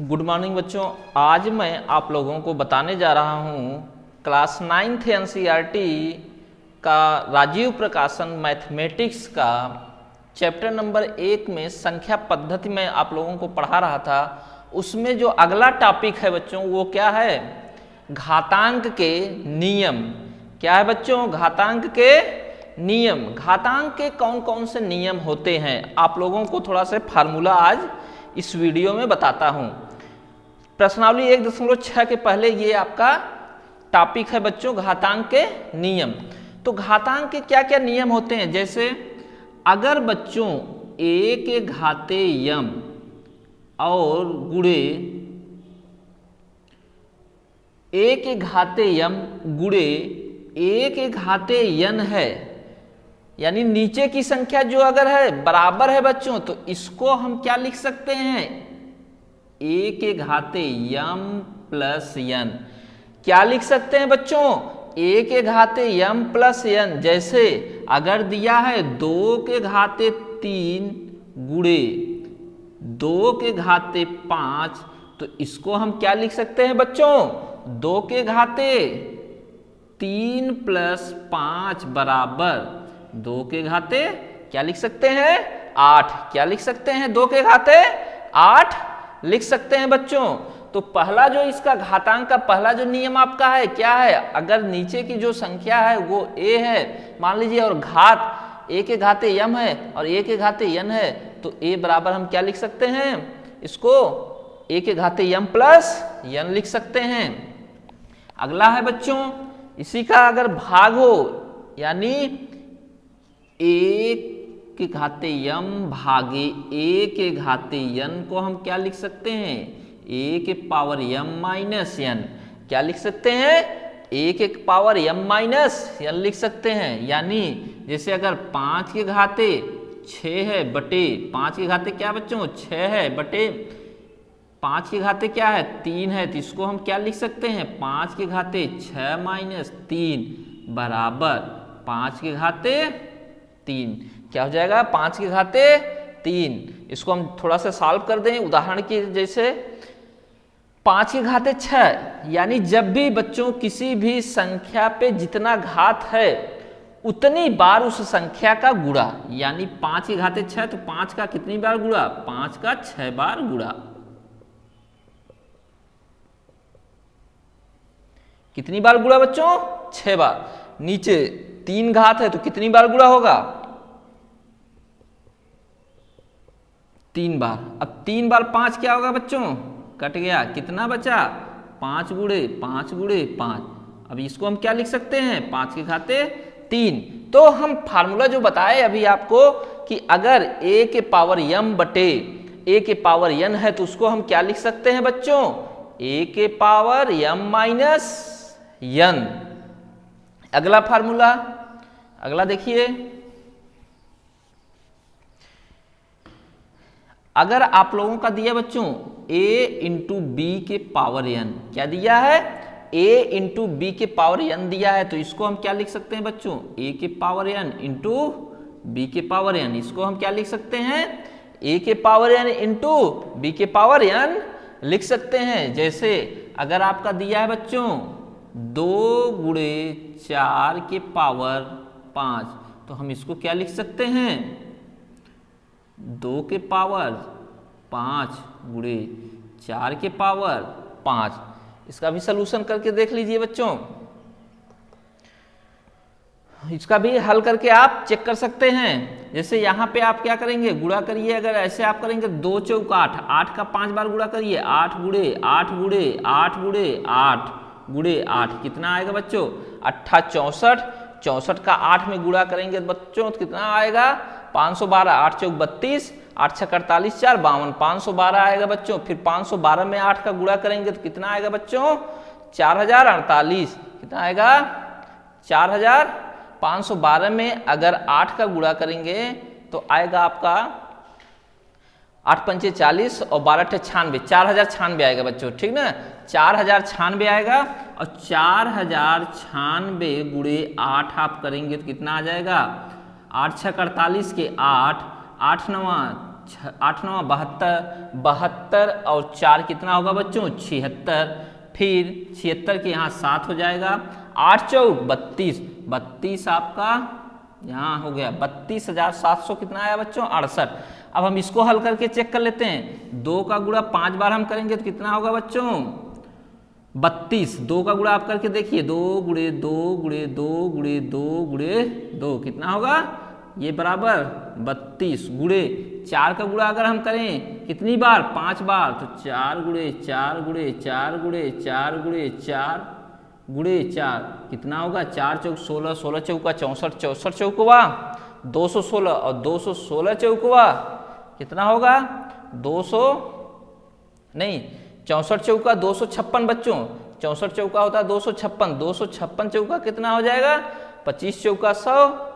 Good morning बच्चों। आज मैं आप लोगों को बताने जा रहा हूँ क्लास 9th एनसीईआरटी का राजीव प्रकाशन मैथमेटिक्स का चैप्टर नंबर 1 में संख्या पद्धति में आप लोगों को पढ़ा रहा था। उसमें जो अगला टॉपिक है बच्चों वो क्या है? घातांक के नियम। क्या है बच्चों? घातांक के नियम। घातांक के कौन कौन से नियम होते हैं आप लोगों को थोड़ा सा फार्मूला आज इस वीडियो में बताता हूं। प्रश्नावली 1.6 के पहले ये आपका टॉपिक है बच्चों, घातांक के नियम। तो घातांक के क्या क्या नियम होते हैं? जैसे अगर बच्चों a के घाते यम और गुणे a के घाते यम गुणे a के घाते यन है, यानी नीचे की संख्या जो अगर है बराबर है बच्चों, तो इसको हम क्या लिख सकते हैं? a के घाते यम प्लस यन। क्या लिख सकते हैं बच्चों? a के घाते यम प्लस यन। जैसे अगर दिया है 2 के घाते 3 गुणे 2 के घाते 5, तो इसको हम क्या लिख सकते हैं बच्चों? 2 के घाते 3 प्लस 5 बराबर 2 के घाते क्या लिख सकते हैं? 8। क्या लिख सकते हैं? 2 के घाते 8 लिख सकते हैं बच्चों। तो पहला जो इसका घातांक का पहला जो नियम आपका है क्या है? अगर नीचे की जो संख्या है वो a है मान लीजिए, और घात a के घाते यम है और a के घाते यन है, तो a बराबर हम क्या लिख सकते हैं? इसको a के घाते यम प्लस यन लिख सकते हैं। अगला है बच्चों, इसी का अगर भाग हो, यानी a के घाते यम भागे a के घाते यन को हम क्या लिख सकते हैं? a के पावर यम माइनस यन। क्या लिख सकते हैं? a के पावर यम माइनस यन लिख सकते हैं। यानी जैसे अगर 5 के घाते 6 है बटे 5 के घाते क्या बच्चों? 6 है बटे 5 के घाते क्या है? 3 है, तो इसको हम क्या लिख सकते हैं? 5 के घाते 6 माइनस 3 बराबर 5 के घाते 3। क्या हो जाएगा? 5 के घाते 3। इसको हम थोड़ा सा सॉल्व कर दें उदाहरण की, जैसे 5 के घाते 6, यानी जब भी बच्चों किसी भी संख्या पे जितना घात है उतनी बार उस संख्या का गुणा, यानी 5 के घाते 6 तो 5 का कितनी बार गुणा? 5 का 6 बार गुणा। कितनी बार गुणा बच्चों? 6 बार। नीचे 3 घात है तो कितनी बार गुणा होगा? 3 बार। अब 3 बार 5 क्या होगा बच्चों? कट गया, कितना बचा? 5 गुणे 5 गुणे 5। अब इसको हम क्या लिख सकते हैं? 5 के घाते 3। तो हम फार्मूला जो बताए अभी आपको कि अगर a के पावर यम बटे a के पावर यन है, तो उसको हम क्या लिख सकते हैं बच्चों? a के पावर यम माइनस यन। अगला फार्मूला, अगला देखिए, अगर आप लोगों का दिया बच्चों a इंटू बी के पावर n, क्या दिया है? a इंटू बी के पावर n दिया है, तो इसको हम क्या लिख सकते हैं बच्चों? a के पावर n इंटू बी के पावर n। इसको हम क्या लिख सकते हैं? a के पावर n इंटू बी के पावर n लिख सकते हैं। जैसे अगर आपका दिया है बच्चों 2 गुणे 4 के पावर 5, तो हम इसको क्या लिख सकते हैं? 2 के पावर 5 गुणे 4 के पावर 5। इसका भी सलूशन करके देख लीजिए बच्चों, इसका भी हल करके आप चेक कर सकते हैं। जैसे यहाँ पे आप क्या करेंगे? गुणा करिए। अगर ऐसे आप करेंगे 2 चौक 8, 8 का 5 बार गुणा करिए, 8 गुणे 8 गुणे 8 गुणे 8 गुणे 8, कितना आएगा बच्चों? 8 64। 64 का 8 में गुणा करेंगे बच्चों तो कितना आएगा? 512। 8 चौक 32, 8 छक 48, 4 52, 512 आएगा बच्चों। फिर 512 में 8 का गुणा करेंगे तो कितना आएगा बच्चों? 4048। कितना आएगा? 4512 में अगर 8 का गुणा करेंगे तो आएगा आपका 8 पंचे 40 और 12 96, 4096 आएगा बच्चों, ठीक ना? 4096 आएगा, और 4096 गुणे 8 आप करेंगे तो कितना आ जाएगा? 8 छक 48 के 8, 8 9 8 9 72, 72 और 4 कितना होगा बच्चों 76, फिर 76 के यहाँ 7 हो जाएगा, 8 चौक 32, 32 आपका यहाँ हो गया 32,700 कितना आया बच्चों 68। अब हम इसको हल करके चेक कर लेते हैं, 2 का गुणा 5 बार हम करेंगे तो कितना होगा बच्चों 32, 2 का गुणा आप करके देखिए, 2 गुणे 2 गुणे 2 गुणे 2 गुणे 2 कितना होगा ये बराबर 32, गुणे 4 का गुणा अगर हम करें कितनी बार 5 बार, तो 4 गुणे 4 गुणे 4 गुणे 4 गुणे 4 गुणे 4 कितना होगा 4 चौक 16, 16 चौका 64, 64 चौकवा 216 और 216 चौकवा कितना होगा 200 नहीं 64 चौका 256 बच्चों, 64 चौका होता है 256, 256 चौका कितना हो जाएगा 25 चौका 100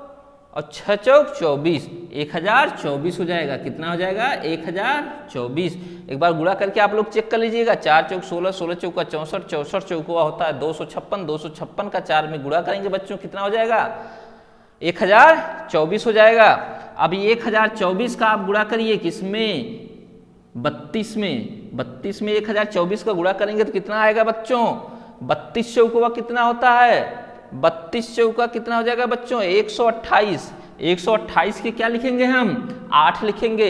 और 6 चौक 24, 1024 हो जाएगा, कितना हो जाएगा 1024। एक बार गुणा करके आप लोग चेक कर लीजिएगा, 4 चौक 16, 16 चौका 64, 64 चौका होता है 256, 256 का 4 में गुणा करेंगे बच्चों कितना हो जाएगा 1024 हो जाएगा। अब 1024 का आप गुणा करिए किसमें 32 में, 32 में 1024 का गुणा करेंगे तो कितना आएगा बच्चों 32 चौका कितना होता है 32 चौका कितना हो जाएगा बच्चों 128, 128 के क्या लिखेंगे हम 8 लिखेंगे,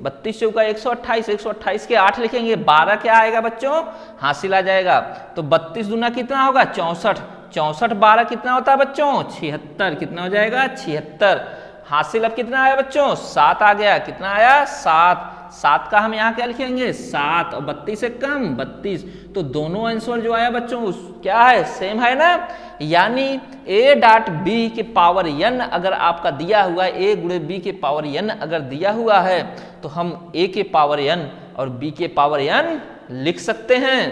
32 चौका 128, 128 के 8 लिखेंगे, 12 क्या आएगा बच्चों हासिल आ जाएगा। तो 32 दूना कितना होगा 64, 64 12 कितना होता है बच्चों 76, कितना हो जाएगा 76 हासिल। अब कितना आया बच्चों 7 आ गया, कितना आया 7, 7 का हम यहाँ क्या लिखेंगे 7 और 32 से कम 32, तो दोनों आंसर जो आया बच्चों क्या है सेम है ना, यानी a डॉट b के पावर n अगर आपका दिया हुआ है a गुणे b के पावर n अगर दिया हुआ है तो हम a के पावर n और b के पावर n लिख सकते हैं।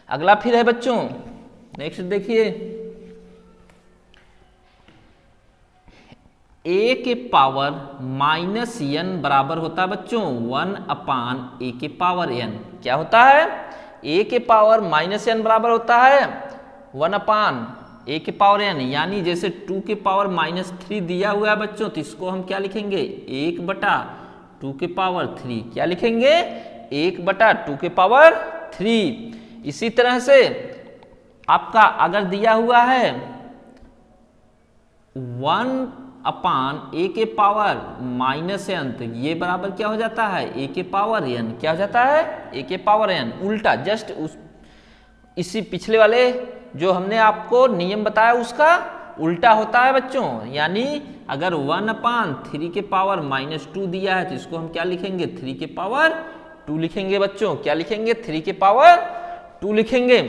अगला फिर है बच्चों नेक्स्ट देखिए, a के पावर माइनस n बराबर होता है बच्चों 1 a के पावर n, क्या होता है a के पावर माइनस n बराबर होता है 1 a के पावर n, यानी जैसे 2 के पावर -3 दिया हुआ है बच्चों तो इसको हम क्या लिखेंगे 1/2 के पावर 3, क्या लिखेंगे 1/2 के पावर 3। इसी तरह से आपका अगर दिया हुआ है 1 a के पावर -n तो ये बराबर क्या हो जाता है a के पावर n, क्या हो जाता है a के पावर n, उल्टा जस्ट इसी पिछले वाले जो हमने आपको नियम बताया उसका उल्टा होता है बच्चों। यानी अगर 1/3 के पावर -2 दिया है तो इसको हम क्या लिखेंगे 3 के पावर 2 लिखेंगे बच्चों, क्या लिखेंगे 3 के पावर 2 लिखेंगे।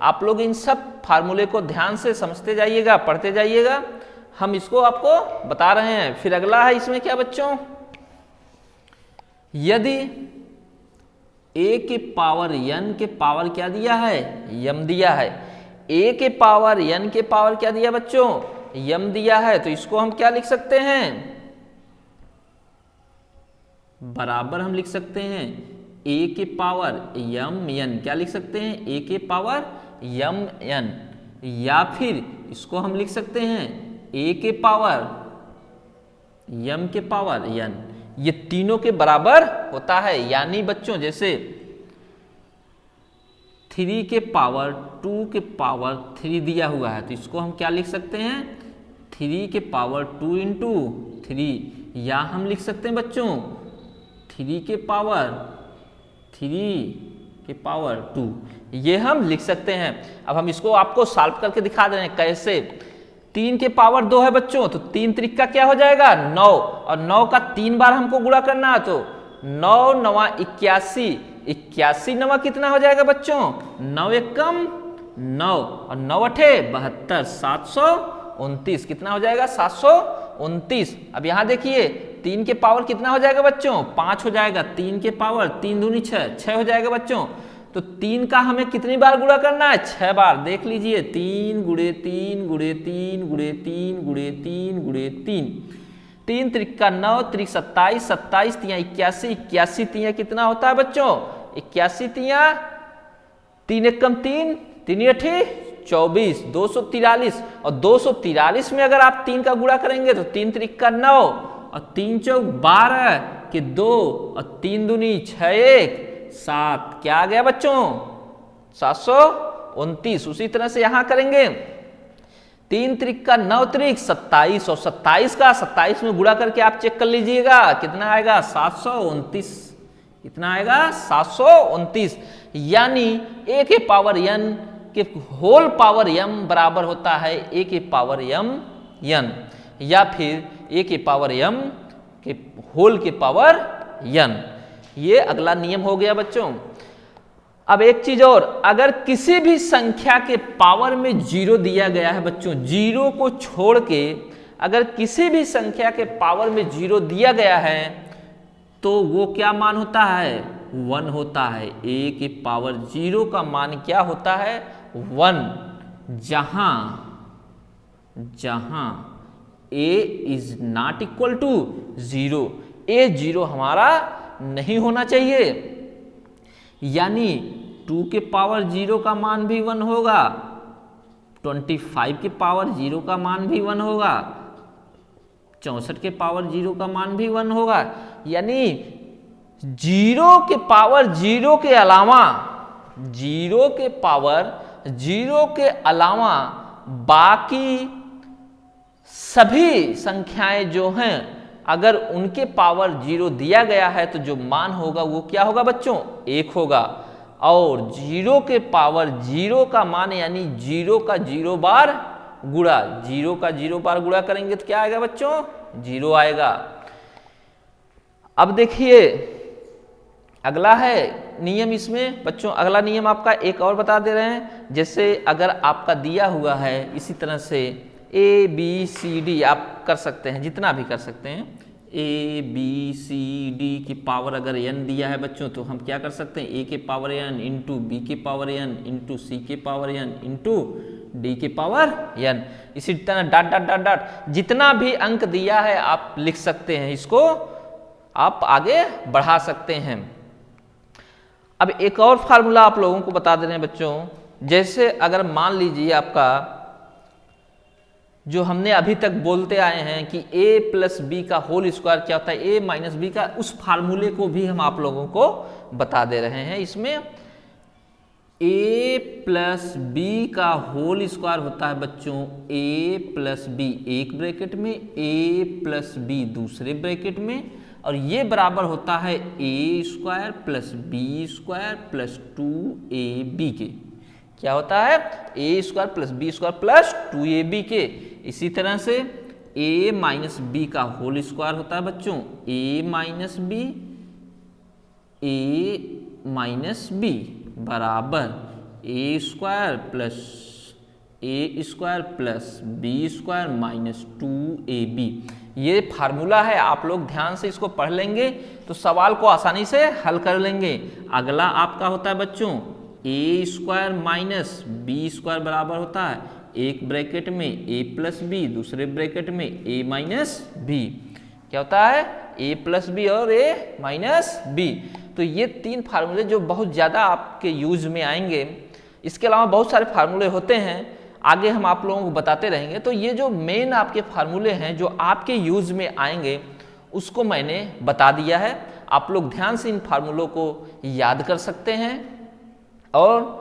आप लोग इन सब फार्मूले को ध्यान से समझते जाइएगा, पढ़ते जाइएगा, हम इसको आपको बता रहे हैं। फिर अगला है इसमें क्या बच्चों, यदि a के पावर n के पावर क्या दिया है m दिया है, a के पावर n के पावर क्या दिया बच्चों m दिया है, तो इसको हम क्या लिख सकते हैं बराबर हम लिख सकते हैं a के पावर m n, क्या लिख सकते हैं a के पावर m n, या फिर इसको हम लिख सकते हैं a के पावर m के पावर n, ये तीनों के बराबर होता है। यानी बच्चों जैसे 3 के पावर 2 के पावर 3 दिया हुआ है तो इसको हम क्या लिख सकते हैं 3 के पावर 2 इंटू 3, या हम लिख सकते हैं बच्चों 3 के पावर 2, ये हम लिख सकते हैं। अब हम इसको आपको सॉल्व करके दिखा दे रहे हैं कैसे। 3 के पावर 2 है बच्चों तो 3 त्रिका क्या हो जाएगा 9, और 9 का 3 बार हमको गुणा करना है तो 9 9 81, 81 9 कितना हो जाएगा बच्चों 9 एकम 9 और 9 अठे 72, 729 कितना हो जाएगा 729। अब यहाँ देखिए 3 के पावर कितना हो जाएगा बच्चों 5 हो जाएगा, 3 के पावर 3 दूनी 6 हो जाएगा बच्चों। तो 3 का हमें कितनी बार गुणा करना है 6 बार, देख लीजिए 3 गुणे 3 गुणे 3 गुणे 3 गुणे 3 गुणे 3, 3 त्रिका 9 त्रिक 27, 27 तिया 81, 81 तिया कितना होता है बच्चों 81 तिया 3 एकम 3, 3 अठे 24, 243, और 243 में अगर आप 3 का गुणा करेंगे तो 3 त्रिका 9 और 3 चौक 12, कि 2 और 3 दूनी 6 1 7, क्या आ गया बच्चों 729। उसी तरह से यहां करेंगे 3 त्रिक का 9 त्रिक 27 और 27 का 27 में गुणा करके आप चेक कर लीजिएगा कितना आएगा 729। कितना आएगा 729। यानी a के पावर n के होल पावर m बराबर होता है a के पावर m n, या फिर a के पावर m के होल के पावर n। ये अगला नियम हो गया बच्चों। अब एक चीज और, अगर किसी भी संख्या के पावर में 0 दिया गया है बच्चों, 0 को छोड़ के अगर किसी भी संख्या के पावर में 0 दिया गया है तो वो क्या मान होता है 1 होता है। a के पावर 0 का मान क्या होता है 1, जहां a is not equal to 0, a 0 हमारा नहीं होना चाहिए। यानी 2 के पावर 0 का मान भी 1 होगा, 25 के पावर 0 का मान भी 1 होगा, 64 के पावर 0 का मान भी 1 होगा। यानी 0 के पावर 0 के अलावा 0 के पावर 0 के अलावा बाकी सभी संख्याएं जो हैं अगर उनके पावर 0 दिया गया है तो जो मान होगा वो क्या होगा बच्चों 1 होगा। और 0 के पावर 0 का मान यानी 0 का 0 बार गुणा, 0 का 0 बार गुणा करेंगे तो क्या आएगा बच्चों 0 आएगा। अब देखिए अगला है नियम इसमें बच्चों, अगला नियम आपका एक और बता दे रहे हैं। जैसे अगर आपका दिया हुआ है इसी तरह से A B C D आप कर सकते हैं, जितना भी कर सकते हैं, A B C D की पावर अगर n दिया है बच्चों तो हम क्या कर सकते हैं A के पावर n इंटू B के पावर n इंटू C के पावर n इंटू D के पावर n, इसी तरह डॉट डॉट डॉट डॉट जितना भी अंक दिया है आप लिख सकते हैं, इसको आप आगे बढ़ा सकते हैं। अब एक और फार्मूला आप लोगों को बता दे रहे हैं बच्चों। जैसे अगर मान लीजिए आपका जो हमने अभी तक बोलते आए हैं कि a प्लस बी का होल स्क्वायर क्या होता है a माइनस बी का, उस फार्मूले को भी हम आप लोगों को बता दे रहे हैं। इसमें a प्लस बी का होल स्क्वायर होता है बच्चों a प्लस बी एक ब्रैकेट में, a प्लस बी दूसरे ब्रैकेट में, और ये बराबर होता है a square plus B square plus 2ab के। क्या होता है a square plus B square plus 2ab के। इसी तरह से a माइनस बी का होल स्क्वायर होता है बच्चों a माइनस बी बराबर a square plus B square minus 2ab। ये फार्मूला है, आप लोग ध्यान से इसको पढ़ लेंगे तो सवाल को आसानी से हल कर लेंगे। अगला आपका होता है बच्चों a square minus B square बराबर होता है एक ब्रैकेट में a प्लस बी, दूसरे ब्रैकेट में a माइनस बी। क्या होता है a प्लस बी और a माइनस बी। तो ये 3 फार्मूले जो बहुत ज़्यादा आपके यूज में आएंगे। इसके अलावा बहुत सारे फार्मूले होते हैं, आगे हम आप लोगों को बताते रहेंगे। तो ये जो मेन आपके फार्मूले हैं जो आपके यूज में आएंगे उसको मैंने बता दिया है। आप लोग ध्यान से इन फार्मूलों को याद कर सकते हैं और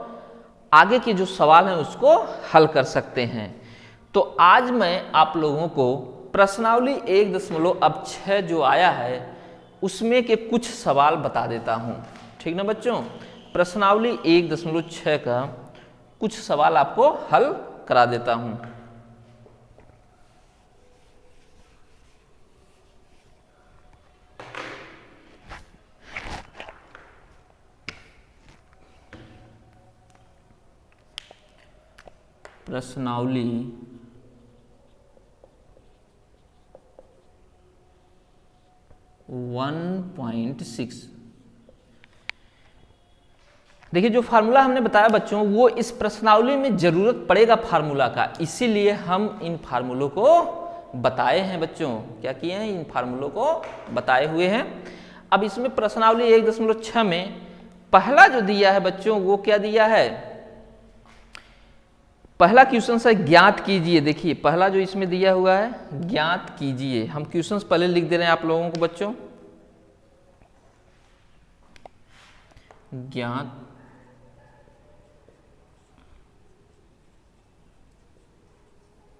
आगे के जो सवाल हैं उसको हल कर सकते हैं। तो आज मैं आप लोगों को प्रश्नावली 1.6 जो आया है उसमें के कुछ सवाल बता देता हूं, ठीक ना बच्चों। प्रश्नावली 1.6 का कुछ सवाल आपको हल करा देता हूं। प्रश्नावली 1.6 देखिए जो फार्मूला हमने बताया बच्चों वो इस प्रश्नावली में जरूरत पड़ेगा फार्मूला का, इसीलिए हम इन फार्मूलों को बताए हैं बच्चों। क्या किए हैं इन फार्मूलों को बताए हुए हैं। अब इसमें प्रश्नावली 1.6 में पहला जो दिया है बच्चों वो क्या दिया है, पहला क्वेश्चन है ज्ञात कीजिए। देखिए पहला जो इसमें दिया हुआ है ज्ञात कीजिए। हम क्वेश्चंस पहले लिख दे रहे हैं आप लोगों को बच्चों। ज्ञात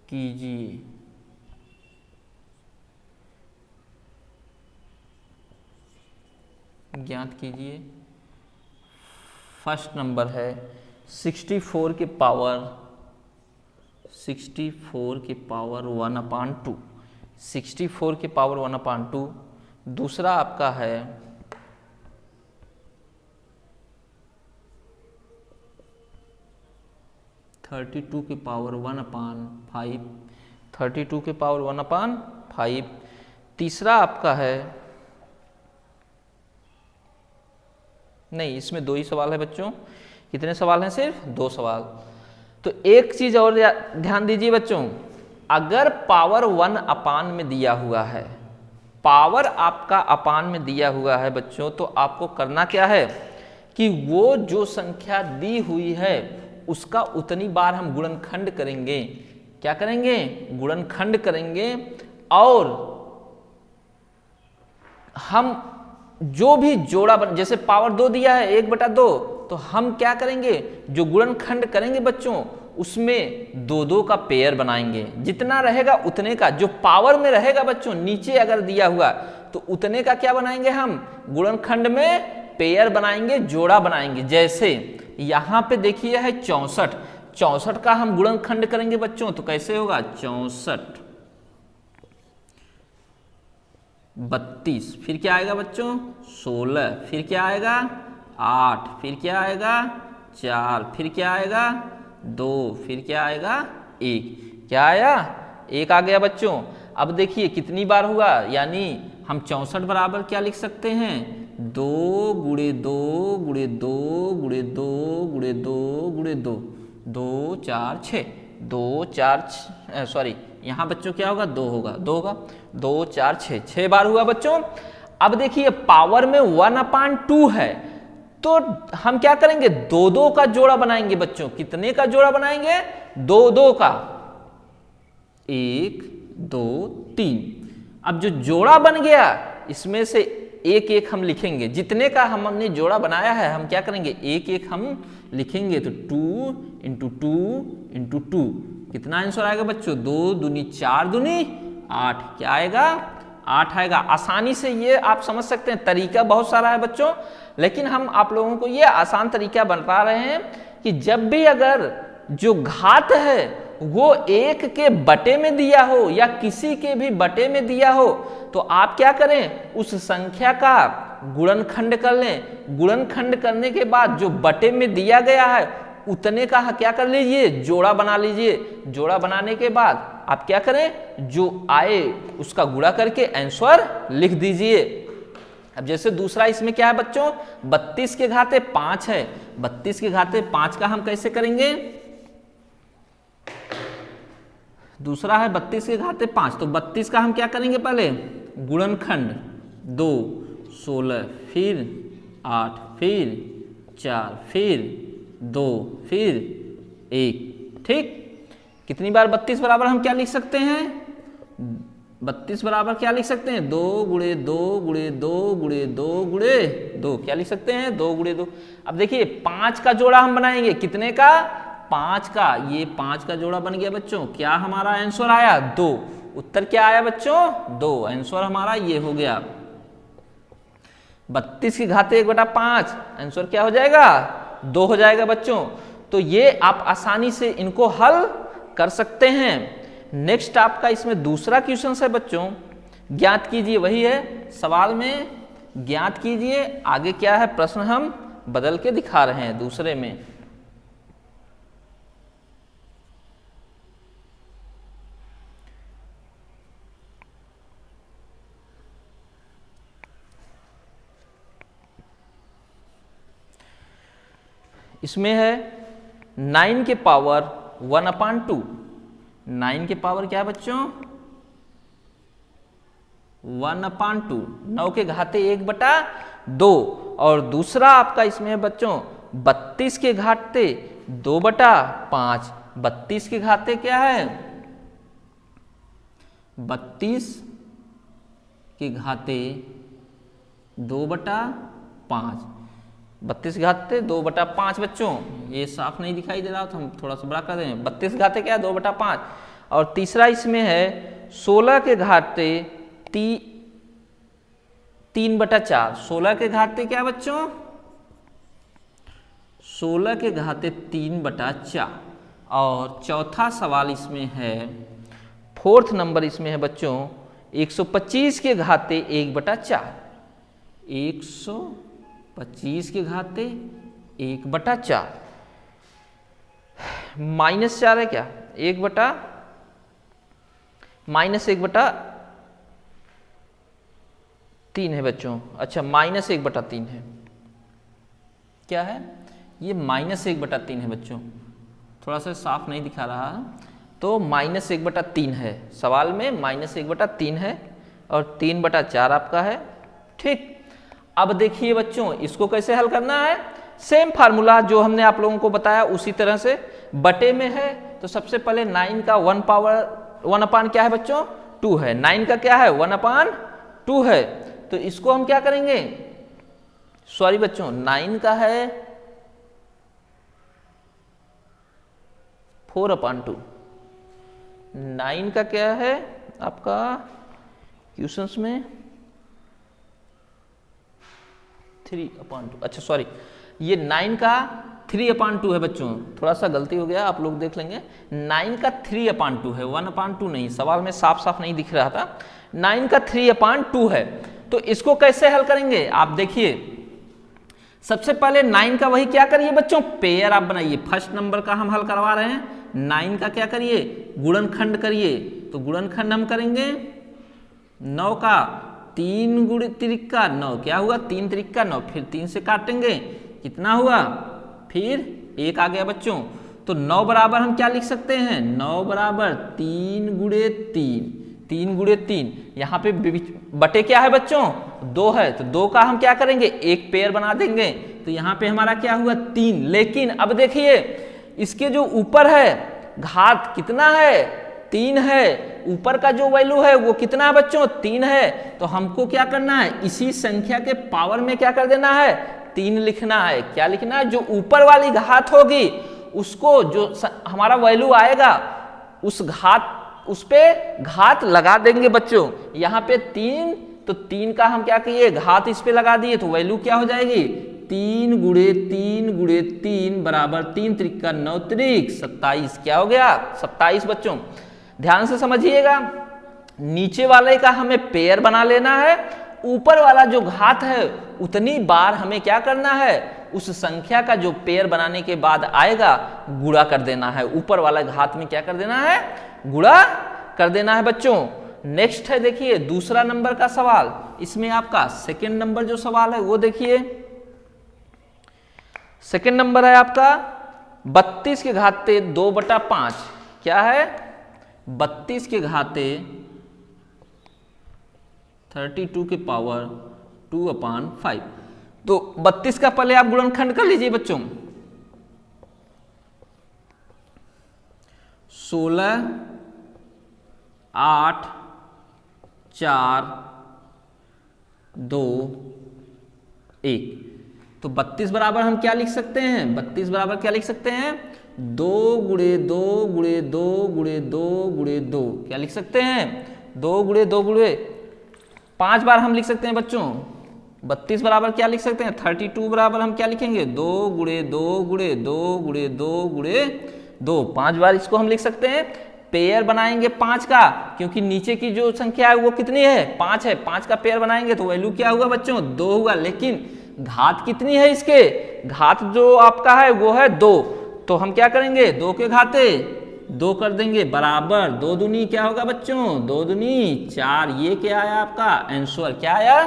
कीजिए। ज्ञात कीजिए। फर्स्ट नंबर है 64 के पावर 1/2। 64 के पावर 1/2। दूसरा आपका है 32 के पावर 1/5। 32 के पावर 1/5। तीसरा आपका है, नहीं इसमें 2 ही सवाल है बच्चों। कितने सवाल हैं? सिर्फ 2 सवाल। तो एक चीज और ध्यान दीजिए बच्चों, अगर पावर 1/, में दिया हुआ है, पावर आपका अपान में दिया हुआ है बच्चों, तो आपको करना क्या है कि वो जो संख्या दी हुई है उसका उतनी बार हम गुणनखंड करेंगे। क्या करेंगे? गुणनखंड करेंगे। और हम जो भी जोड़ा जैसे पावर 2 दिया है 1/2, तो हम क्या करेंगे? जो गुणनखंड करेंगे बच्चों उसमें 2-2 का पेयर बनाएंगे। जितना रहेगा उतने का, जो पावर में रहेगा बच्चों नीचे अगर दिया हुआ तो उतने का क्या बनाएंगे? हम गुणनखंड में पेयर बनाएंगे, जोड़ा बनाएंगे। जैसे यहां पे देखिए है 64, 64 का हम गुणनखंड करेंगे बच्चों तो कैसे होगा? 64 32, फिर क्या आएगा बच्चों? 16, फिर क्या आएगा? 8, फिर क्या आएगा? 4, फिर क्या आएगा? 2, फिर क्या आएगा? 1। क्या आया? 1 आ गया बच्चों। अब देखिए कितनी बार हुआ, यानी हम 64 बराबर क्या लिख सकते हैं? 2 गुणे 2 गुणे 2 गुणे 2 गुणे 2 गुणे 2, 2 4 6, 2 4 सॉरी यहाँ बच्चों क्या होगा? 2 होगा, 2 होगा, 2 4 6, 6 बार हुआ बच्चों। अब देखिए पावर में 1/2 है, तो हम क्या करेंगे? 2-2 का जोड़ा बनाएंगे बच्चों। कितने का जोड़ा बनाएंगे? 2-2 का। 1 2 3। अब जो जोड़ा बन गया इसमें से 1-1 हम लिखेंगे। जितने का हमने जोड़ा बनाया है हम क्या करेंगे? 1-1 हम लिखेंगे। तो 2 × 2 × 2 कितना आंसर आएगा बच्चों? 2 दूनी 4 दूनी 8। क्या आएगा? 8 आएगा। आसानी से ये आप समझ सकते हैं। तरीका बहुत सारा है बच्चों, लेकिन हम आप लोगों को ये आसान तरीका बता रहे हैं कि जब भी अगर जो घात है वो 1 के बटे में दिया हो या किसी के भी बटे में दिया हो, तो आप क्या करें? उस संख्या का गुणनखंड कर लें। गुणनखंड करने के बाद जो बटे में दिया गया है उतने का क्या कर लीजिए? जोड़ा बना लीजिए। जोड़ा बनाने के बाद आप क्या करें? जो आए उसका गुणा करके आंसर लिख दीजिए। अब जैसे दूसरा इसमें क्या है बच्चों? 32 के घाते 5 है। 32 के घाते 5 का हम कैसे करेंगे? दूसरा है 32 के घाते 5, तो 32 का हम क्या करेंगे? पहले गुणनखंड 2 16, फिर 8, फिर 4, फिर 2, फिर 1। ठीक, कितनी बार 32 बराबर हम क्या लिख सकते हैं? 32 बराबर क्या लिख सकते हैं? 2 गुणे 2 गुणे 2 गुणे 2 गुणे 2। क्या लिख सकते हैं? 2 गुणे 2। अब देखिए 5 का जोड़ा हम बनाएंगे। कितने का? 5 का। ये 5 का जोड़ा बन गया बच्चों। क्या हमारा आंसर आया? 2। उत्तर क्या आया बच्चों? 2। आंसर हमारा ये हो गया। 32 के घाते 1/5, आंसर क्या हो जाएगा? 2 हो जाएगा बच्चों। तो ये आप आसानी से इनको हल कर सकते हैं। नेक्स्ट आपका इसमें दूसरा क्वेश्चन है बच्चों, ज्ञात कीजिए। वही है सवाल में, ज्ञात कीजिए। आगे क्या है प्रश्न हम बदल के दिखा रहे हैं दूसरे में। इसमें है 9 के पावर 1/2। 9 के पावर क्या है बच्चों? 1/2। 9 के घाते 1/2। और दूसरा आपका इसमें है बच्चों 32 के घाते 2/5। 32 के घाते क्या है? 32 के घाते 2/5। 32 घाते 2/5 बच्चों, ये साफ नहीं दिखाई दे रहा तो हम थोड़ा सा बड़ा कर दें। 32 घाते क्या है 2/5। और तीसरा इसमें है 16 के घाते 3/4। 16 के घाते क्या बच्चों 16 के घाते 3/4। और चौथा सवाल इसमें है, फोर्थ नंबर इसमें है बच्चों 125 के घाते 1/4। 125 के घाते 1/4 -4 है क्या, -1/3 है बच्चों। अच्छा -1/3 है, क्या है ये -1/3 है बच्चों, थोड़ा सा साफ नहीं दिखा रहा तो -1/3 है, सवाल में -1/3 है और 3/4 आपका है। ठीक, अब देखिए बच्चों इसको कैसे हल करना है, सेम फार्मूला जो हमने आप लोगों को बताया उसी तरह से। बटे में है तो सबसे पहले 9 का 1/1 क्या है बच्चों 2 है, 9 का क्या है 1/2 है, तो इसको हम क्या करेंगे, सॉरी बच्चों 9 का है 4/2, 9 का क्या है आपका क्वेश्चंस में 3/2। अच्छा सॉरी, ये 9 का 3/2 है बच्चों, थोड़ा सा गलती हो गया, आप लोग देख लेंगे। 9 का 3/2 है, 1/2 नहीं, सवाल में साफ साफ नहीं दिख रहा था। 9 का 3/2 है, तो इसको कैसे हल करेंगे आप देखिए। सबसे पहले 9 का वही क्या करिए बच्चों, पेयर आप बनाइए। फर्स्ट नंबर का हम हल करवा रहे हैं, 9 का क्या करिए गुणनखंड करिए। तो गुणनखंड हम करेंगे 9 का 3 गुणे त्रिका 9, क्या हुआ 3 त्रिका 9, फिर 3 से काटेंगे कितना हुआ, फिर 1 आ गया बच्चों। तो 9 बराबर हम क्या लिख सकते हैं, 9 बराबर 3 गुणे 3, 3 गुणे 3, यहाँ पे बटे क्या है बच्चों 2 है, तो 2 का हम क्या करेंगे एक पेयर बना देंगे, तो यहाँ पे हमारा क्या हुआ 3। लेकिन अब देखिए इसके जो ऊपर है घात कितना है 3 है, ऊपर का जो वैल्यू है वो कितना है बच्चों 3 है, तो हमको क्या करना है इसी संख्या के पावर में क्या कर देना है 3 लिखना है। क्या लिखना है, जो ऊपर वाली घात होगी उसको जो हमारा वैल्यू आएगा उस पे घात लगा देंगे बच्चों। यहाँ पे 3, तो 3 का हम क्या किए घात इस पे लगा दिए, तो वैल्यू क्या हो जाएगी 3 गुणे 3 गुणे 3 बराबर 3 त्रिका 9 त्रिक 27, क्या हो गया 27 बच्चों। ध्यान से समझिएगा, नीचे वाले का हमें पेयर बना लेना है, ऊपर वाला जो घात है उतनी बार हमें क्या करना है उस संख्या का जो पेयर बनाने के बाद आएगा गुणा कर देना है, ऊपर वाला घात में क्या कर देना है गुणा कर देना है बच्चों। नेक्स्ट है देखिए दूसरा नंबर का सवाल, इसमें आपका सेकंड नंबर जो सवाल है वो देखिए। सेकंड नंबर है आपका 32 के घाते 2/5, क्या है 32 के घाते 32 के पावर 2/5। तो 32 का पहले आप गुणनखंड कर लीजिए बच्चों, 16 8 4 2 1। तो 32 बराबर हम क्या लिख सकते हैं, 32 बराबर क्या लिख सकते हैं 2 गुणे 2 गुणे 2 गुणे 2 गुणे 2, क्या लिख सकते हैं 2 गुणे 2 गुणे 5 बार हम लिख सकते हैं बच्चों। 32 बराबर क्या लिख सकते हैं 32 बराबर हम क्या लिखेंगे 2 गुणे 2 गुणे 2 गुणे 2 गुणे 2, 5 बार इसको हम लिख सकते हैं। पेयर बनाएंगे 5 का, क्योंकि नीचे की जो संख्या है वो कितनी है 5 है, 5 का पेयर बनाएंगे तो वैल्यू क्या हुआ बच्चों 2 हुआ। लेकिन घात कितनी है इसके, घात जो आपका है वो है 2, तो हम क्या करेंगे 2 के घाते 2 कर देंगे बराबर 2 दूनी क्या होगा बच्चों 2 दूनी 4। ये क्या आया आपका आंसर, क्या आया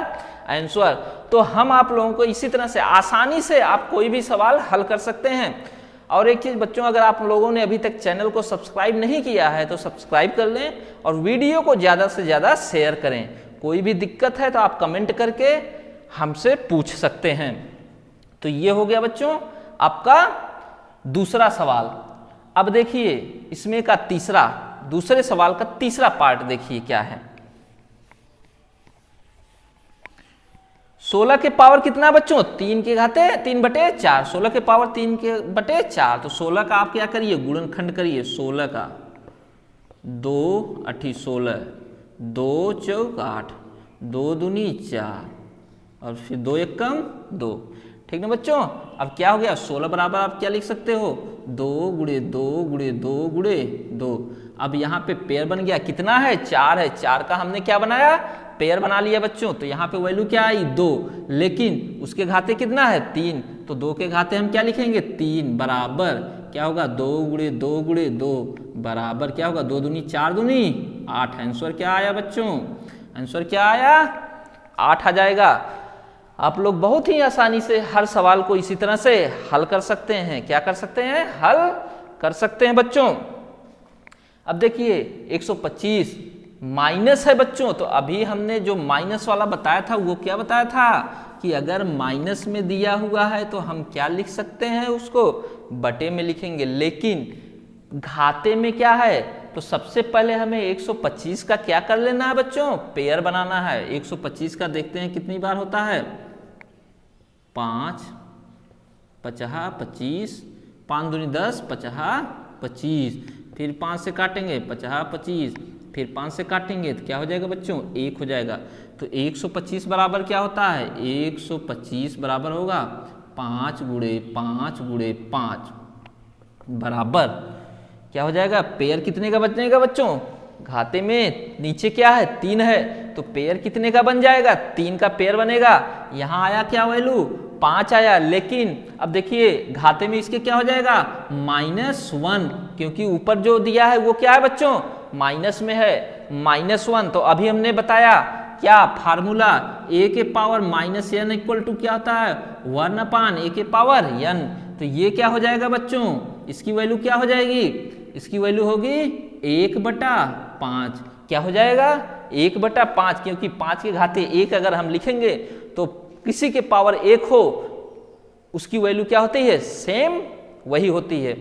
आंसर। तो हम आप लोगों को इसी तरह से आसानी से आप कोई भी सवाल हल कर सकते हैं। और एक चीज बच्चों, अगर आप लोगों ने अभी तक चैनल को सब्सक्राइब नहीं किया है तो सब्सक्राइब कर लें और वीडियो को ज्यादा से ज्यादा शेयर करें। कोई भी दिक्कत है तो आप कमेंट करके हमसे पूछ सकते हैं। तो ये हो गया बच्चों आपका दूसरा सवाल। अब देखिए इसमें का दूसरे सवाल का तीसरा पार्ट देखिए क्या है। 16 के पावर कितना बच्चों 3/4, 16 के पावर 3/4। तो 16 का आप क्या करिए गुणनखंड करिए, 16 का 2 8 16, 2 चौक 8, 2 दूनी 4 और फिर 2 1 कम 2, ठीक ना बच्चों। अब क्या हो गया 16 बराबर आप क्या लिख सकते हो 2 गुणे 2 गुणे 2 गुणे 2। अब यहाँ पे पेयर बन गया, कितना है 4 है, 4 का हमने क्या बनाया पेयर बना लिया बच्चों। तो यहाँ पे वैल्यू क्या आई 2, लेकिन उसके घाते कितना है 3, तो 2 के घाते हम क्या लिखेंगे 3 बराबर क्या होगा 2 गुणे 2 गुणे 2 बराबर क्या होगा 2 दूनी 4 दूनी 8। आंसर क्या आया बच्चों, आंसर क्या आया 8 आ जाएगा। आप लोग बहुत ही आसानी से हर सवाल को इसी तरह से हल कर सकते हैं। क्या कर सकते हैं, हल कर सकते हैं बच्चों। अब देखिए 125 माइनस है बच्चों, तो अभी हमने जो माइनस वाला बताया था वो क्या बताया था कि अगर माइनस में दिया हुआ है तो हम क्या लिख सकते हैं, उसको बटे में लिखेंगे। लेकिन घाते में क्या है, तो सबसे पहले हमें 125 का क्या कर लेना है बच्चों, पेयर बनाना है। 125 का देखते हैं कितनी बार होता है, 5 50 25, 5 दूनी 10 50 25, फिर 5 से काटेंगे 50 25, फिर 5 से काटेंगे तो क्या हो जाएगा बच्चों 1 हो जाएगा। तो 125 बराबर क्या होता है, 125 बराबर होगा 5 गुणे 5 गुणे 5 बराबर क्या हो जाएगा, पेयर कितने का बचेगा बच्चों, घाते में नीचे क्या है 3 है, तो पेयर कितने का बन जाएगा 3 का पेयर बनेगा। यहाँ आया क्या वैल्यू 5 आया, लेकिन अब देखिए घाते में इसके क्या हो जाएगा -1, क्योंकि ऊपर जो दिया है वो क्या है बच्चों माइनस में है, -1। तो अभी हमने बताया क्या फार्मूला a के पावर -n इक्वल टू क्या होता है 1/a के पावर n। तो ये क्या हो जाएगा बच्चों, इसकी वैल्यू क्या हो जाएगी, इसकी वैल्यू होगी 1/5। क्या हो जाएगा 1/5, क्योंकि 5 के घाते 1 अगर हम लिखेंगे तो किसी के पावर 1 हो उसकी वैल्यू क्या होती है, सेम वही होती है।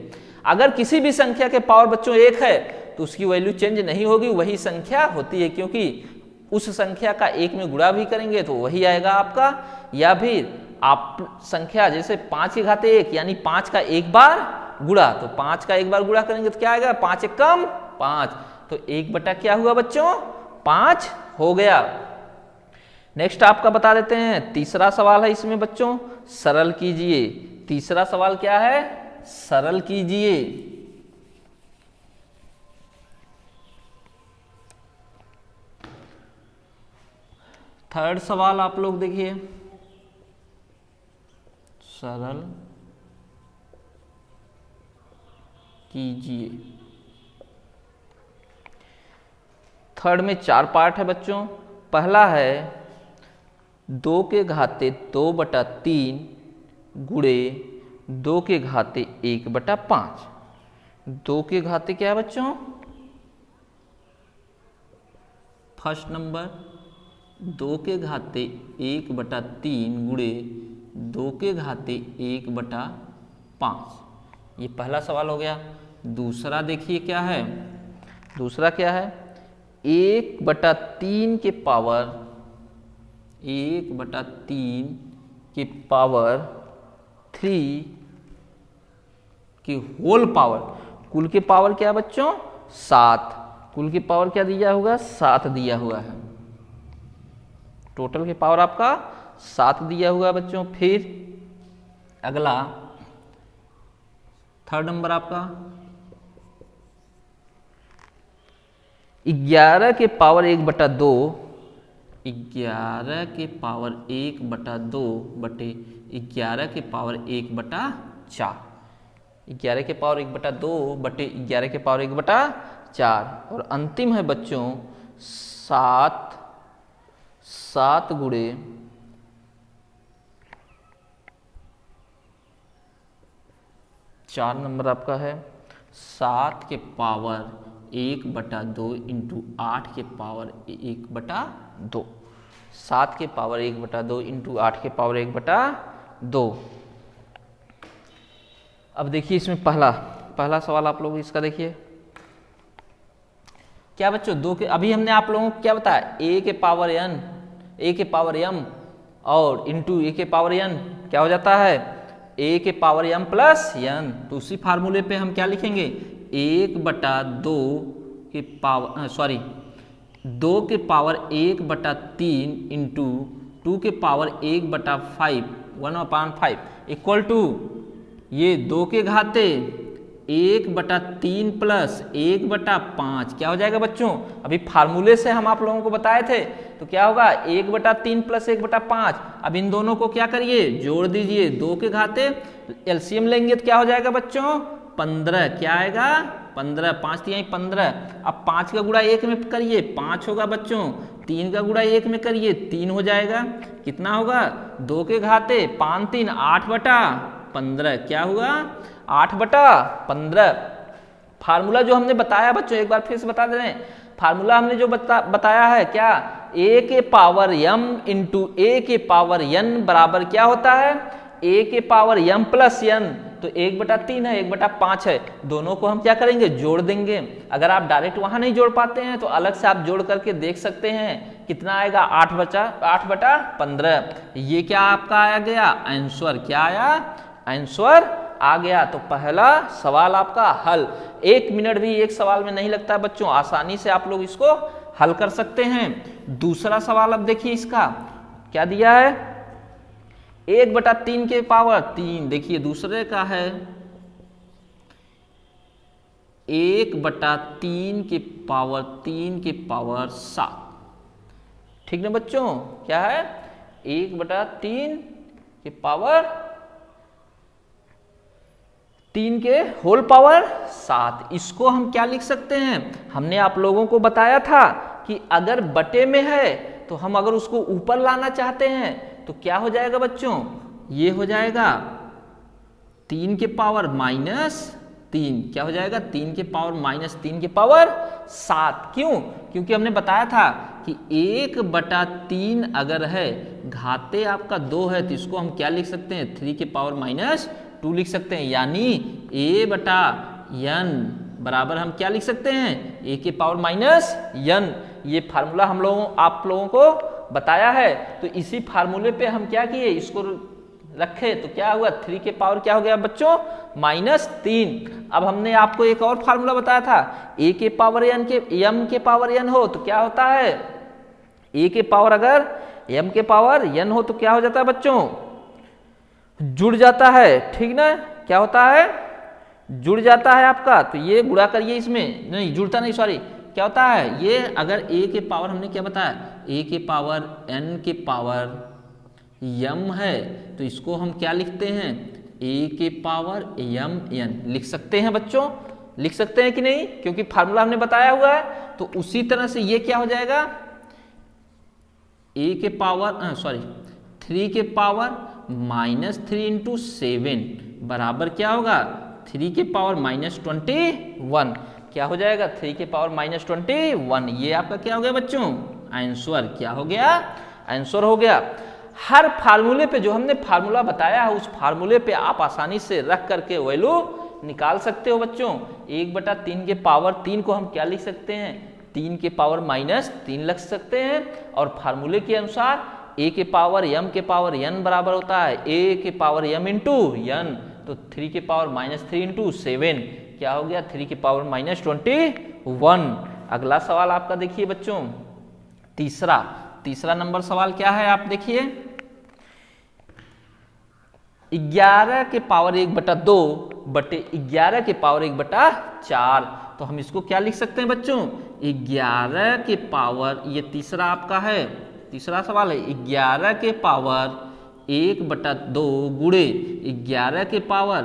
अगर किसी भी संख्या के पावर बच्चों 1 है तो उसकी वैल्यू चेंज नहीं होगी, वही संख्या होती है, क्योंकि उस संख्या का 1 में गुणा भी करेंगे तो वही आएगा आपका। या फिर आप संख्या जैसे 5 के घाते 1 यानी 5 का 1 बार गुणा, तो 5 का 1 बार गुणा करेंगे तो क्या आएगा 5 1 कम 5, तो 1 बटा क्या हुआ बच्चों 5 हो गया। नेक्स्ट आपका बता देते हैं, तीसरा सवाल है इसमें बच्चों, सरल कीजिए। तीसरा सवाल क्या है, सरल कीजिए। थर्ड सवाल आप लोग देखिए, सरल कीजिए। थर्ड में 4 पार्ट है बच्चों। पहला है 2 के घाते 2/3 गुणे 2 के घाते 1/5। 2 के घाते क्या है बच्चों, फर्स्ट नंबर 2 के घाते 1/3 गुणे 2 के घाते 1/5, ये पहला सवाल हो गया। दूसरा देखिए क्या है, दूसरा क्या है 1/3 के पावर 1/3 के पावर 3 की होल पावर, कुल के पावर क्या है बच्चों 7, कुल की पावर क्या दिया होगा 7 दिया हुआ है, टोटल के पावर आपका 7 दिया हुआ है बच्चों। फिर अगला थर्ड नंबर आपका 11 के पावर 1/2, 11 के पावर 1/2 बटे 11 के पावर 1/4, 11 के पावर 1/2 बटे 11 के पावर 1/4। और अंतिम है बच्चों 7 गुणे 4 नंबर आपका है 7 के पावर 1/2 इंटू 8 के पावर 1/2, 7 के पावर 1/2 इंटू 8 के पावर 1/2। अब देखिए इसमें पहला सवाल आप लोग इसका देखिए क्या बच्चों 2 के, अभी हमने आप लोगों को क्या बताया a के पावर n, a के पावर m और इंटू ए के पावर n क्या हो जाता है ए के पावर m प्लस n। तो उसी फार्मूले पे हम क्या लिखेंगे 1/2 के पावर 2 के पावर 1/3 इंटू 2 के पावर 1/5 1/5 इक्वल टू ये 2 के घाते 1/3 प्लस 1/5 क्या हो जाएगा बच्चों। अभी फार्मूले से हम आप लोगों को बताए थे तो क्या होगा 1/3 प्लस 1/5। अब इन दोनों को क्या करिए जोड़ दीजिए 2 के घाते एलसीएम लेंगे तो क्या हो जाएगा बच्चों 15। क्या आएगा 15 5 3 15। अब 5 का गुणा 1 में करिए 5 होगा बच्चों। 3 का गुणा 1 में करिए 3 हो जाएगा। कितना होगा 2 के घाते 5 3 8/15 क्या हुआ 8/15। फार्मूला जो हमने बताया बच्चों एक बार फिर से बता दे रहे हैं। फार्मूला हमने जो बताया है क्या a के पावर m इंटू ए के पावर n बराबर क्या होता है a के पावर m प्लस n। तो 1/3 है 1/5 है। दोनों को हम क्या करेंगे जोड़ देंगे। अगर आप डायरेक्ट वहां नहीं जोड़ पाते हैं तो अलग से आप जोड़ करके देख सकते हैं कितना आएगा 8/15। ये क्या आपका आ गया आंसर। क्या आया आंसर आ गया। तो पहला सवाल आपका हल। 1 मिनट भी एक सवाल में नहीं लगता बच्चों, आसानी से आप लोग इसको हल कर सकते हैं। दूसरा सवाल अब देखिए इसका क्या दिया है 1/3 के पावर 3। देखिए दूसरे का है 1/3 के पावर 3 के पावर 7। ठीक ना बच्चों क्या है 1/3 के पावर 3 के होल पावर 7। इसको हम क्या लिख सकते हैं हमने आप लोगों को बताया था कि अगर बटे में है तो हम अगर उसको ऊपर लाना चाहते हैं तो क्या हो जाएगा बच्चों ये हो जाएगा 3 के पावर -3। क्या हो जाएगा 3 के पावर -3 के पावर 7। क्यों क्योंकि हमने बताया था कि 1/3 अगर है घाते आपका 2 है तो इसको हम क्या लिख सकते हैं 3 के पावर -2 लिख सकते हैं। यानी a/n बराबर हम क्या लिख सकते हैं a के पावर -n। ये फार्मूला हम लोगों आप लोगों को बताया है। तो इसी फार्मूले पे हम क्या किए इसको रखे तो क्या हुआ 3 के पावर क्या हो गया बच्चों -3। अब हमने आपको एक और फार्मूला बताया था a के पावर n के m के पावर n हो तो क्या होता है a के पावर अगर m के पावर n हो तो क्या हो जाता है बच्चों जुड़ जाता है। ठीक ना क्या होता है जुड़ जाता है आपका। तो ये गुणा करिए इसमें नहीं जुड़ता नहीं सॉरी क्या होता है ये अगर a के पावर हमने क्या बताया a के पावर n के पावर m है तो इसको हम क्या लिखते हैं a के पावर mn लिख सकते हैं बच्चों। लिख सकते हैं कि नहीं क्योंकि फार्मूला हमने बताया हुआ है। तो उसी तरह से ये क्या हो जाएगा a के पावर 3 के पावर -3 इंटू 7 बराबर क्या होगा 3 के पावर -21। क्या हो जाएगा 3 के पावर -21। ये आपका क्या हो गया बच्चों आंसर। क्या हो गया आंसर हो गया। हर फार्मूले पे जो हमने फार्मूला बताया है उस फार्मूले पे आप आसानी से रख करके वैल्यू निकाल सकते हो बच्चों। 1/3 के पावर 3 को हम क्या लिख सकते हैं 3 के पावर -3 लिख सकते हैं। और फार्मूले के अनुसार a के पावर m के पावर n बराबर होता है a के पावर m इंटू n। तो 3 के पावर -3 इंटू 7 क्या हो गया 3 के पावर -21। अगला सवाल आपका देखिए बच्चों तीसरा नंबर सवाल क्या है आप देखिए 11 के पावर 1/2 बटे 11 के पावर 1/4। तो हम इसको क्या लिख सकते हैं बच्चों 11 के पावर ये तीसरा आपका है तीसरा सवाल है 11 के पावर 1/2 गुणे 11 के पावर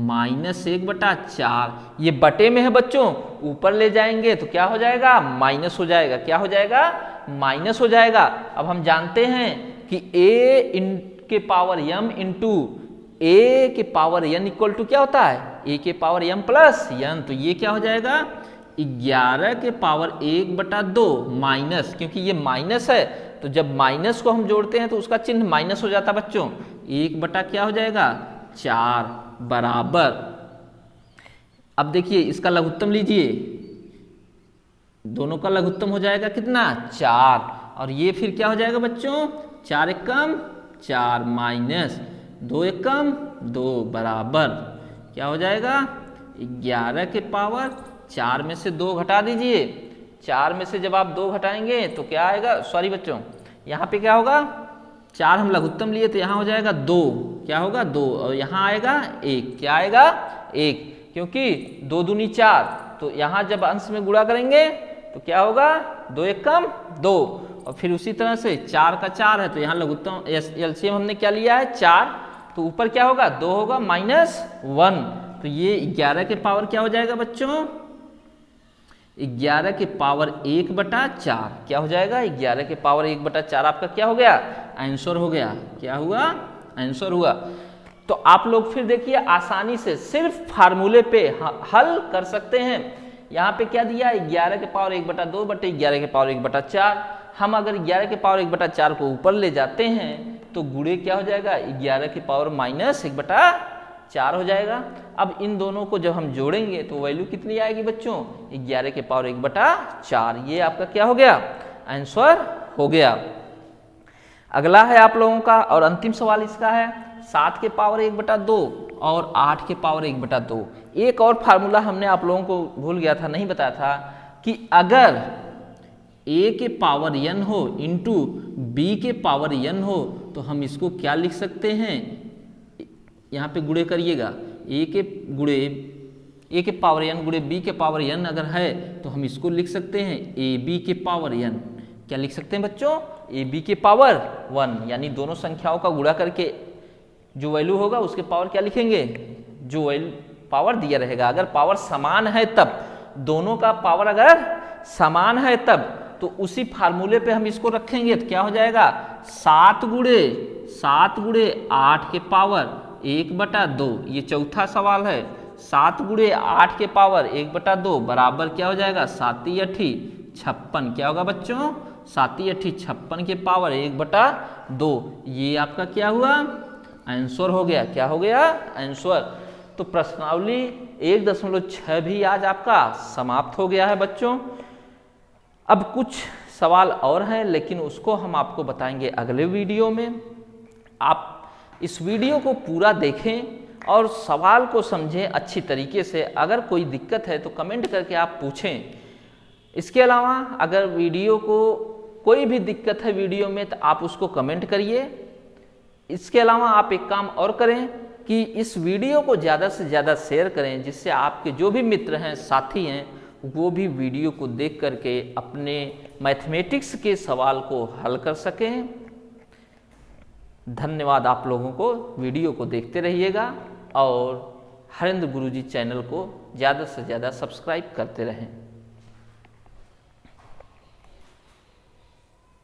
-1/4। ये बटे में है बच्चों ऊपर ले जाएंगे तो क्या हो जाएगा माइनस हो जाएगा। क्या हो जाएगा माइनस हो जाएगा। अब हम जानते हैं कि a के पावर m इंटू a के पावर n इक्वल टू क्या होता है a के पावर m प्लस n। तो ये क्या हो जाएगा 11 के पावर 1/2 माइनस क्योंकि ये माइनस है तो जब माइनस को हम जोड़ते हैं तो उसका चिन्ह माइनस हो जाता बच्चों 1/ क्या हो जाएगा 4 बराबर। अब देखिए इसका लघुत्तम लीजिए दोनों का लघुत्तम हो जाएगा कितना 4 और ये फिर क्या हो जाएगा बच्चों 4 एकम 4 माइनस 2 एकम 2 बराबर क्या हो जाएगा 11 के पावर 4 में से 2 घटा दीजिए। 4 में से जब आप 2 घटाएंगे तो क्या आएगा, सॉरी बच्चों यहाँ पे क्या होगा, 4 हम लघुत्तम लिए तो यहाँ हो जाएगा 2, क्या होगा 2, और यहाँ आएगा 1, क्या आएगा 1, क्योंकि 2 दूनी 4, तो यहाँ जब अंश में गुणा करेंगे तो क्या होगा 2 एकम 2, और फिर उसी तरह से 4 का 4 है तो यहाँ लघुत्तम एलसीएम हमने क्या लिया है 4, तो ऊपर क्या होगा 2 होगा -1, तो ये 11 के पावर क्या हो जाएगा बच्चों 11 के पावर 1/4, क्या हो जाएगा 11 के पावर 1/4 आपका क्या हो गया आंसर हो गया, क्या हुआ आंसर हुआ। तो आप लोग फिर देखिए आसानी से सिर्फ फार्मूले पे हल कर सकते हैं। यहाँ पे क्या दिया 11 के पावर 1/2 बटे 11 के पावर 1/4, हम अगर 11 के पावर 1/4 को ऊपर ले जाते हैं तो गुणे क्या हो जाएगा 11 के पावर -1/4 हो जाएगा। अब इन दोनों को जब हम जोड़ेंगे तो वैल्यू कितनी आएगी बच्चों 11 के पावर 1/4, ये आपका क्या हो गया आंसर हो गया। अगला है आप लोगों का और अंतिम सवाल इसका है 7 के पावर 1/2 और 8 के पावर 1/2। एक और फार्मूला हमने आप लोगों को भूल गया था, नहीं बताया था कि अगर a के पावर n हो इंटू b के पावर n हो तो हम इसको क्या लिख सकते हैं, यहाँ पे गुणे करिएगा, a के पावर n गुणे b के पावर n अगर है तो हम इसको लिख सकते हैं ab के पावर n, क्या लिख सकते हैं बच्चों ab के पावर 1, यानी दोनों संख्याओं का गुणा करके जो वैल्यू होगा उसके पावर क्या लिखेंगे, जो वैल्यू पावर दिया रहेगा। अगर पावर समान है तब, दोनों का पावर अगर समान है तब तो उसी फार्मूले पे हम इसको रखेंगे तो क्या हो जाएगा 7 गुणे 8 के पावर 1/2, ये चौथा सवाल है। 7 गुणे 8 के पावर 1/2 बराबर क्या हो जाएगा 7 × 8 = 56, क्या होगा बच्चों 7 × 8 = 56 के पावर 1/2, ये आपका क्या हुआ आंसर हो गया, क्या हो गया आंसर। तो प्रश्नावली 1.6 भी आज आपका समाप्त हो गया है बच्चों। अब कुछ सवाल और हैं लेकिन उसको हम आपको बताएंगे अगले वीडियो में। आप इस वीडियो को पूरा देखें और सवाल को समझें अच्छी तरीके से। अगर कोई दिक्कत है तो कमेंट करके आप पूछें। इसके अलावा अगर वीडियो को कोई भी दिक्कत है वीडियो में तो आप उसको कमेंट करिए। इसके अलावा आप एक काम और करें कि इस वीडियो को ज़्यादा से ज़्यादा शेयर करें, जिससे आपके जो भी मित्र हैं साथी हैं वो भी वीडियो को देख करके अपने मैथमेटिक्स के सवाल को हल कर सकें। धन्यवाद आप लोगों को, वीडियो को देखते रहिएगा और हरेंद्र गुरुजी चैनल को ज़्यादा से ज़्यादा सब्सक्राइब करते रहें।